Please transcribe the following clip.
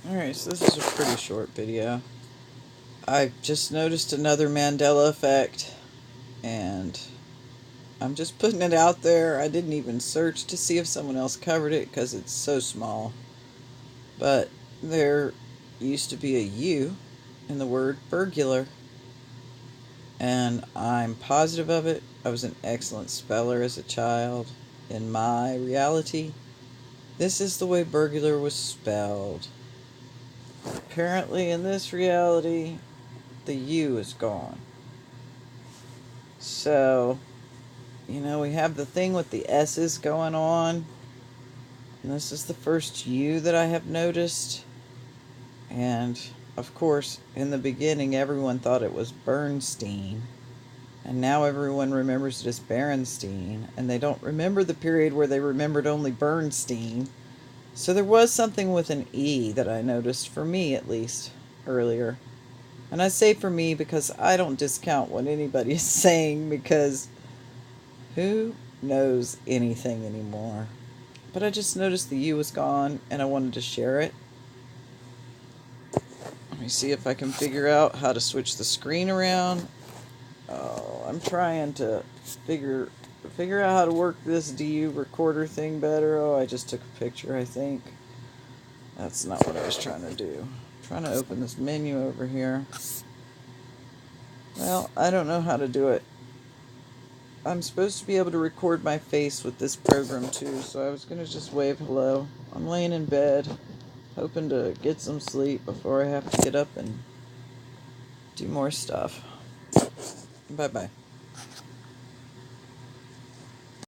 Alright, so this is a pretty short video. I just noticed another Mandela effect, and I'm just putting it out there. I didn't even search to see if someone else covered it because it's so small. But there used to be a U in the word burglar, and I'm positive of it. I was an excellent speller as a child. In my reality, this is the way burglar was spelled. Apparently, in this reality, the U is gone. So, we have the thing with the S's going on. And this is the first U that I have noticed. And, of course, in the beginning, everyone thought it was Bernstein. And now everyone remembers it as Berenstein. And they don't remember the period where they remembered only Bernstein. So there was something with an E that I noticed, for me at least, earlier. And I say for me because I don't discount what anybody is saying, because who knows anything anymore? But I just noticed the U was gone and I wanted to share it. Let me see if I can figure out how to switch the screen around. Oh, I'm trying to figure out how to work this DU recorder thing better. Oh, I just took a picture, I think. That's not what I was trying to do. I'm trying to open this menu over here. Well, I don't know how to do it. I'm supposed to be able to record my face with this program too, so I was going to just wave hello. I'm laying in bed, hoping to get some sleep before I have to get up and do more stuff. Bye-bye.